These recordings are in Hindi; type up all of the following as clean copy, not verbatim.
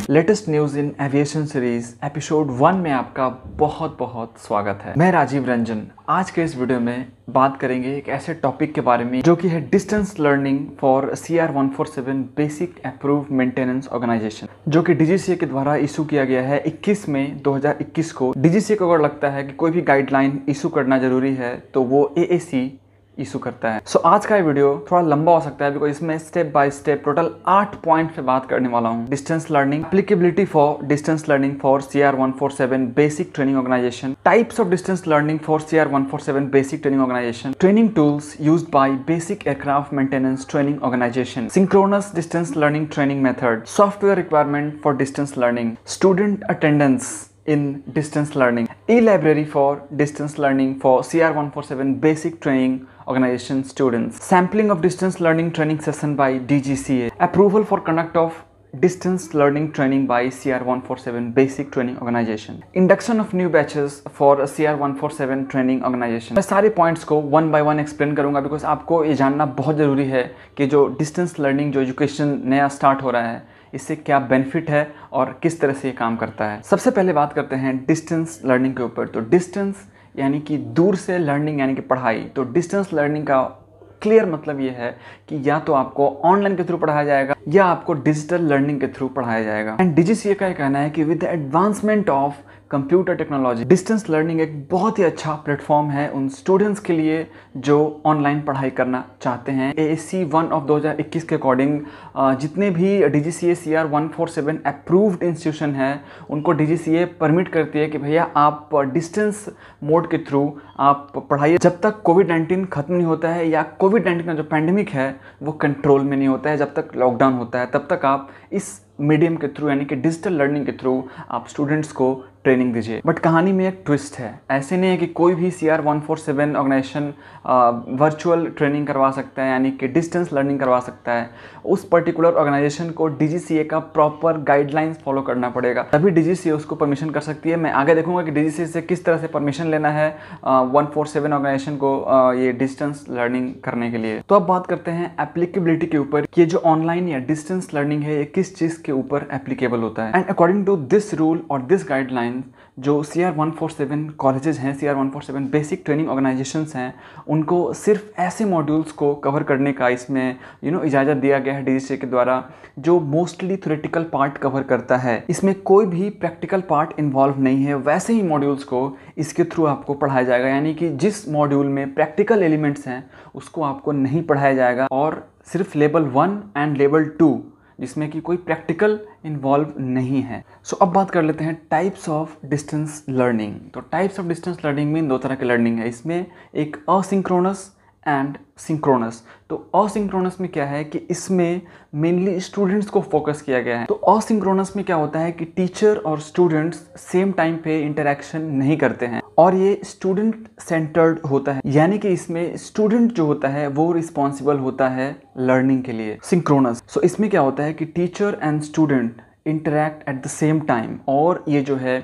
Latest news in aviation series episode 1 में आपका बहुत बहुत स्वागत है। मैं राजीव रंजन। आज के इस वीडियो में बात करेंगे एक ऐसे टॉपिक के बारे में जो कि है distance learning for CR147 basic approved maintenance organisation, जो कि DGCA के द्वारा इशू किया गया है 21 मई 2021 को। DGCA को अगर लगता है कि कोई भी गाइडलाइन इशू करना जरूरी है तो वो AAC इशू करता है। सो आज का ये वीडियो थोड़ा लंबा हो सकता है बिकॉज इसमें step by step total 8 point पे बात करने वाला हूँ। Distance learning, applicability for distance learning for CR147 basic training organisation, types of distance learning for CR147 basic training organisation, training tools used by basic aircraft maintenance training organisation, synchronous distance learning training method, software requirement for distance learning, student attendance in distance learning, e-library for distance learning for CR147 basic training organization students, sampling of distance learning training session by DGCA, approval for conduct of distance learning training by CR147 basic training organization, induction of new batches for CR147 training organization। मैं सारे पॉइंट्स को वन बाय वन एक्सप्लेन करूंगा बिकॉज आपको ये जानना बहुत ज़रूरी है कि जो डिस्टेंस लर्निंग जो एजुकेशन नया स्टार्ट हो रहा है इससे क्या बेनिफिट है और किस तरह से ये काम करता है। सबसे पहले बात करते हैं डिस्टेंस लर्निंग के ऊपर। तो डिस्टेंस यानी कि दूर से लर्निंग यानी कि पढ़ाई। तो डिस्टेंस लर्निंग का क्लियर मतलब ये है कि या तो आपको ऑनलाइन के थ्रू पढ़ाया जाएगा या आपको डिजिटल लर्निंग के थ्रू पढ़ाया जाएगा। एंड DGCA का ये कहना है कि with the advancement of computer technology distance learning एक बहुत ही अच्छा प्लेटफॉर्म है उन स्टूडेंट्स के लिए जो ऑनलाइन पढ़ाई करना चाहते हैं। AAC 1 ऑफ 2021 के अकॉर्डिंग जितने भी DGCA CR147 अप्रूव्ड इंस्टीट्यूशन है उनको DGCA परमिट करती है कि भैया आप डिस्टेंस मोड के थ्रू आप पढ़ाइए जब तक कोविड-19 खत्म नहीं होता है या कोविड-19 का जो पैंडेमिक है वो कंट्रोल में नहीं होता है, जब तक लॉकडाउन होता है तब तक आप इस मीडियम के थ्रू यानी कि डिजिटल लर्निंग के थ्रू आप स्टूडेंट्स को ट्रेनिंग दीजिए। बट कहानी में एक ट्विस्ट है। ऐसे नहीं है कि कोई भी CR147 ऑर्गेनाइजेशन वर्चुअल ट्रेनिंग करवा सकता है यानी कि डिस्टेंस लर्निंग करवा सकता है। उस पर्टिकुलर ऑर्गेनाइजेशन को DGCA का प्रॉपर गाइडलाइंस फॉलो करना पड़ेगा, तभी DGCA उसको परमिशन कर सकती है। मैं आगे देखूंगा कि DGCA से किस तरह से परमिशन लेना है 147 ऑर्गेनाइजेशन को ये डिस्टेंस लर्निंग करने के लिए। तो अब बात करते हैं एप्लीकेबिलिटी के ऊपर कि जो ऑनलाइन या डिस्टेंस लर्निंग है ये किस चीज़ के ऊपर एप्लीकेबल होता है। And according to this rule और दिस गाइडलाइन जो CR147 कॉलेजेस हैं, CR147 बेसिक ट्रेनिंग ऑर्गेनाइजेशंस हैं, उनको सिर्फ ऐसे मॉड्यूल्स को कवर करने का इसमें इजाज़त दिया गया है DGCA के द्वारा जो मोस्टली थ्योरेटिकल पार्ट कवर करता है। इसमें कोई भी प्रैक्टिकल पार्ट इन्वॉल्व नहीं है। वैसे ही मॉड्यूल्स को इसके थ्रू आपको पढ़ाया जाएगा यानी कि जिस मॉड्यूल में प्रैक्टिकल एलिमेंट्स हैं उसको आपको नहीं पढ़ाया जाएगा और सिर्फ लेवल 1 एंड लेवल 2 जिसमें कि कोई प्रैक्टिकल इन्वॉल्व नहीं है। सो अब बात कर लेते हैं टाइप्स ऑफ डिस्टेंस लर्निंग। तो टाइप्स ऑफ डिस्टेंस लर्निंग में 2 तरह की लर्निंग है। इसमें एक असिंक्रोनस एंड सिंक्रोनस। तो असिंक्रोनस में क्या है कि इसमें मेनली स्टूडेंट्स को फोकस किया गया है। तो असिंक्रोनस में क्या होता है कि टीचर और स्टूडेंट्स सेम टाइम पे इंटरेक्शन नहीं करते हैं और ये स्टूडेंट सेंटर्ड होता है यानी कि इसमें स्टूडेंट जो होता है वो रिस्पॉन्सिबल होता है लर्निंग के लिए। सिंक्रोनस सो इसमें क्या होता है कि teacher and student interact at the same time और ये जो है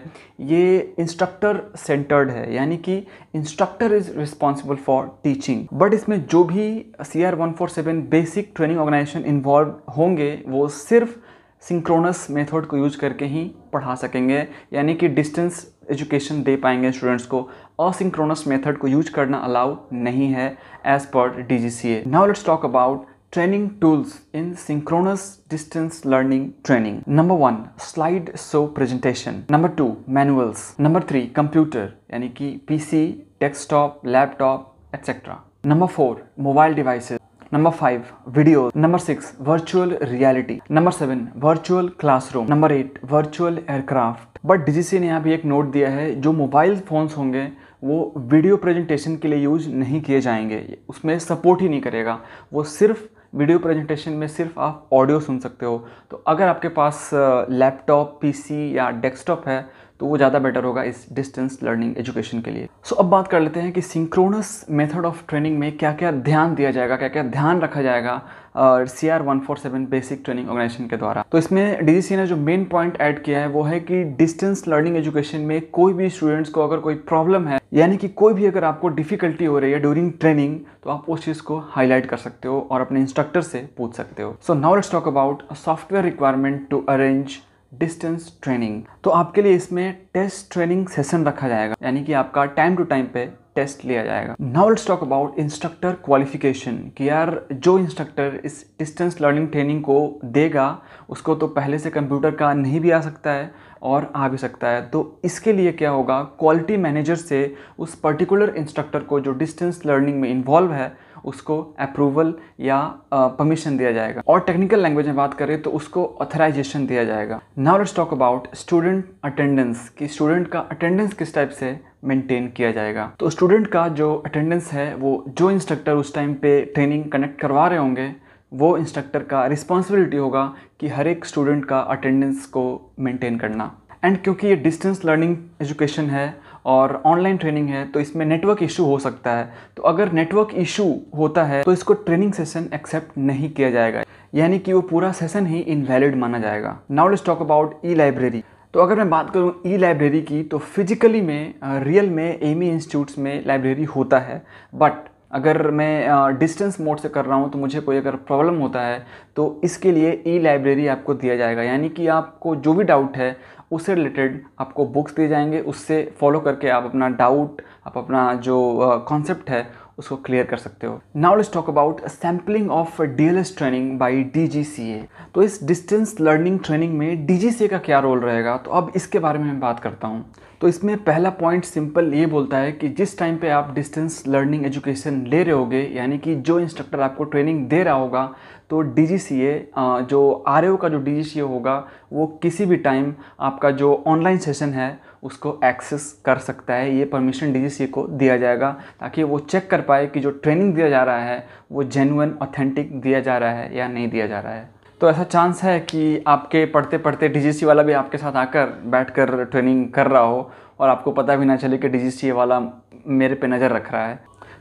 ये इंस्ट्रक्टर सेंटर्ड है यानी कि instructor is responsible for teaching. But इसमें जो भी CR147 basic training organisation involve होंगे वो सिर्फ सिंक्रोनस मेथड को यूज करके ही पढ़ा सकेंगे यानी कि डिस्टेंस एजुकेशन दे पाएंगे स्टूडेंट्स को। असिंक्रोनस मेथड को यूज करना अलाउ नहीं है as per DGCA। Now let's talk about training tools in synchronous distance learning training. Number 1 slide show presentation. Number 2 manuals. Number 3 computer यानी कि PC, desktop, laptop etc. Number 4 mobile devices. Number 5 video. Number 6 virtual reality. Number 7 virtual classroom. Number 8 virtual aircraft. But DGCA ने यहाँ भी एक नोट दिया है जो मोबाइल फ़ोन्स होंगे वो वीडियो प्रेजेंटेशन के लिए यूज नहीं किए जाएंगे, उसमें सपोर्ट ही नहीं करेगा। वो सिर्फ वीडियो प्रेजेंटेशन में सिर्फ आप ऑडियो सुन सकते हो। तो अगर आपके पास लैपटॉप, PC या डेस्कटॉप है तो वो ज़्यादा बेटर होगा इस डिस्टेंस लर्निंग एजुकेशन के लिए। सो अब बात कर लेते हैं कि सिंक्रोनस मेथड ऑफ ट्रेनिंग में क्या क्या ध्यान दिया जाएगा, क्या क्या ध्यान रखा जाएगा CR147 बेसिक ट्रेनिंग ऑर्गेनाइजेशन के द्वारा। तो इसमें DGCA ने जो मेन पॉइंट ऐड किया है वो है कि डिस्टेंस लर्निंग एजुकेशन में कोई भी स्टूडेंट्स को अगर कोई प्रॉब्लम है यानी कि कोई भी अगर आपको डिफिकल्टी हो रही है ड्यूरिंग ट्रेनिंग तो आप उस चीज़ को हाईलाइट कर सकते हो और अपने इंस्ट्रक्टर से पूछ सकते हो। So now let's talk about software requirement to arrange distance training. तो आपके लिए इसमें टेस्ट ट्रेनिंग सेशन रखा जाएगा, यानी कि आपका टाइम टू टाइम पे टेस्ट लिया जाएगा। Now let's talk about instructor qualification, कि यार जो इंस्ट्रक्टर इस डिस्टेंस लर्निंग ट्रेनिंग को देगा उसको तो पहले से कंप्यूटर का नहीं भी आ सकता है और आ भी सकता है। तो इसके लिए क्या होगा, क्वालिटी मैनेजर से उस पर्टिकुलर इंस्ट्रक्टर को जो डिस्टेंस लर्निंग में इन्वॉल्व है उसको अप्रूवल या परमिशन दिया जाएगा, और टेक्निकल लैंग्वेज में बात करें तो उसको ऑथराइजेशन दिया जाएगा। Now let's talk about student attendance, कि स्टूडेंट का अटेंडेंस किस टाइप से मेंटेन किया जाएगा। तो स्टूडेंट का जो अटेंडेंस है वो जो इंस्ट्रक्टर उस टाइम पे ट्रेनिंग कंडक्ट करवा रहे होंगे वो इंस्ट्रक्टर का रिस्पॉन्सिबिलिटी होगा कि हर एक स्टूडेंट का अटेंडेंस को मेंटेन करना। एंड क्योंकि ये डिस्टेंस लर्निंग एजुकेशन है और ऑनलाइन ट्रेनिंग है तो इसमें नेटवर्क इशू हो सकता है। तो अगर नेटवर्क इशू होता है तो इसको ट्रेनिंग सेशन एक्सेप्ट नहीं किया जाएगा, यानी कि वो पूरा सेशन ही इनवैलिड माना जाएगा। Now let's talk about E library. तो अगर मैं बात करूँ ई लाइब्रेरी की, तो फिजिकली में रियल में एमी इंस्टीट्यूट्स में लाइब्रेरी होता है, बट अगर मैं डिस्टेंस मोड से कर रहा हूँ तो मुझे कोई अगर प्रॉब्लम होता है तो इसके लिए ई लाइब्रेरी आपको दिया जाएगा, यानी कि आपको जो भी डाउट है उससे रिलेटेड आपको बुक्स दिए जाएंगे, उससे फॉलो करके आप अपना डाउट, आप अपना जो कॉन्सेप्ट है उसको क्लियर कर सकते हो। Now let's talk about sampling of DLS training bye DGCA. तो इस डिस्टेंस लर्निंग ट्रेनिंग में डीजीसीए का क्या रोल रहेगा, तो अब इसके बारे में मैं बात करता हूँ। तो इसमें पहला पॉइंट सिंपल ये बोलता है कि जिस टाइम पे आप डिस्टेंस लर्निंग एजुकेशन ले रहे होगे, यानी कि जो इंस्ट्रक्टर आपको ट्रेनिंग दे रहा होगा, तो डीजीसीए जो आरएओ का जो डीजीसीए होगा वो किसी भी टाइम आपका जो ऑनलाइन सेशन है उसको एक्सेस कर सकता है। ये परमिशन डीजीसीए को दिया जाएगा ताकि वो चेक कर पाए कि जो ट्रेनिंग दिया जा रहा है वो जेन्युइन ऑथेंटिक दिया जा रहा है या नहीं दिया जा रहा है। तो ऐसा चांस है कि आपके पढ़ते पढ़ते डीजीसीए वाला भी आपके साथ आकर बैठकर ट्रेनिंग कर रहा हो और आपको पता भी ना चले कि डीजीसीए वाला मेरे पे नज़र रख रहा है।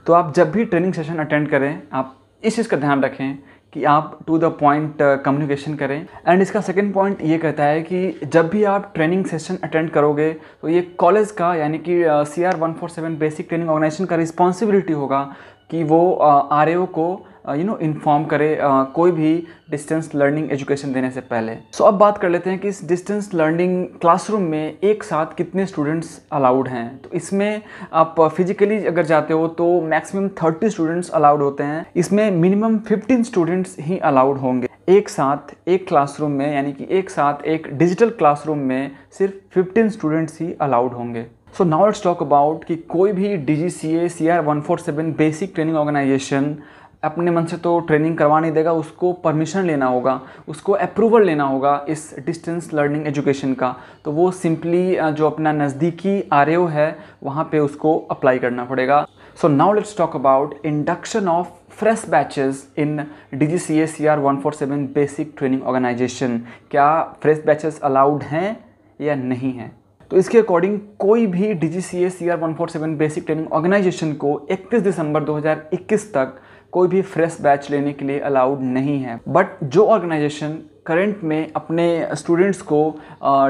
तो आप जब भी ट्रेनिंग सेशन अटेंड करें आप इस चीज़ का ध्यान रखें कि आप टू द पॉइंट कम्युनिकेशन करें। एंड इसका सेकंड पॉइंट ये कहता है कि जब भी आप ट्रेनिंग सेशन अटेंड करोगे तो ये कॉलेज का, यानी कि CR 147 बेसिक ट्रेनिंग ऑर्गेनाइजेशन का रिस्पॉन्सिबिलिटी होगा कि वो आरएओ को इन्फॉर्म करे कोई भी डिस्टेंस लर्निंग एजुकेशन देने से पहले। सो अब बात कर लेते हैं कि इस डिस्टेंस लर्निंग क्लासरूम में एक साथ कितने स्टूडेंट्स अलाउड हैं। तो इसमें आप फिजिकली अगर जाते हो तो मैक्सिमम 30 स्टूडेंट्स अलाउड होते हैं, इसमें मिनिमम 15 स्टूडेंट्स ही अलाउड होंगे एक साथ एक क्लासरूम में, यानी कि एक साथ एक डिजिटल क्लासरूम में सिर्फ 15 स्टूडेंट्स ही अलाउड होंगे। So now let's talk about कि कोई भी DGCA CR 147 basic training organisation अपने मन से तो ट्रेनिंग करवा नहीं देगा, उसको परमिशन लेना होगा, उसको अप्रूवल लेना होगा इस डिस्टेंस लर्निंग एजुकेशन का। तो वो सिंपली जो अपना नज़दीकी आरएओ है वहाँ पे उसको अप्लाई करना पड़ेगा। So now let's talk about induction of fresh batches in DGCA CR 147 basic training organisation. क्या फ्रेश बैचेस अलाउड हैं या नहीं हैं? तो इसके अकॉर्डिंग कोई भी DGCA CR 147 basic training organisation को 31 दिसंबर 2021 तक कोई भी फ्रेश बैच लेने के लिए अलाउड नहीं है। बट जो ऑर्गेनाइजेशन करंट में अपने स्टूडेंट्स को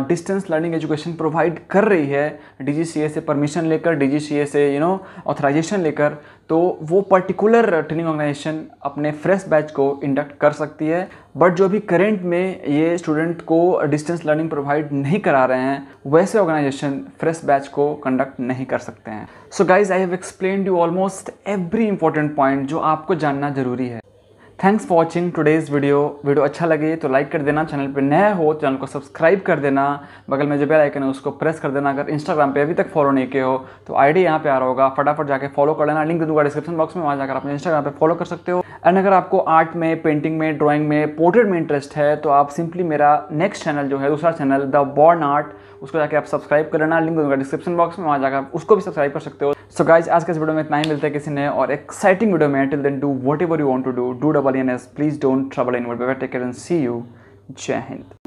डिस्टेंस लर्निंग एजुकेशन प्रोवाइड कर रही है डीजीसीए से परमिशन लेकर, डीजीसीए से ऑथराइजेशन लेकर, तो वो पर्टिकुलर ट्रेनिंग ऑर्गेनाइजेशन अपने फ्रेश बैच को इंडक्ट कर सकती है। बट जो अभी करंट में ये स्टूडेंट को डिस्टेंस लर्निंग प्रोवाइड नहीं करा रहे हैं वैसे ऑर्गेनाइजेशन फ्रेश बैच को कंडक्ट नहीं कर सकते हैं। So guys, I have explained you almost every important point जो आपको जानना जरूरी है। Thanks for watching today's video अच्छा लगे तो लाइक कर देना, चैनल पे नया हो चैनल को सब्सक्राइब कर देना, बगल में जो बेल आइकन है उसको प्रेस कर देना। अगर इंस्टाग्राम पे अभी तक फॉलो नहीं किए हो तो आईडी यहाँ पे आ रहा होगा, फटाफट जाके फॉलो कर लेना, लिंक दे दूंगा डिस्क्रिप्शन बॉक्स में, वहाँ जाकर अपने इंस्टाग्राम पे फॉलो कर सकते हो। एंड अगर आपको आर्ट में, पेंटिंग में, ड्राइंग में, पोर्ट्रेट में इंटरेस्ट है तो आप सिंपली मेरा नेक्स्ट चैनल जो है, दूसरा चैनल द बॉर्न आर्ट, उसको जाके आप सब्सक्राइब कर लेना, लिंक दूंगा डिस्क्रिप्शन बॉक्स में, वहाँ जाकर उसको भी सब्सक्राइब कर सकते हो। सो गाइज, आज के इस वीडियो में इतना ही, मिलते हैं किसी नए और एक्साइटिंग वीडियो में। Till then do whatever you want to do, do double N S, please don't trouble in word. Take care and see you. Jai Hind.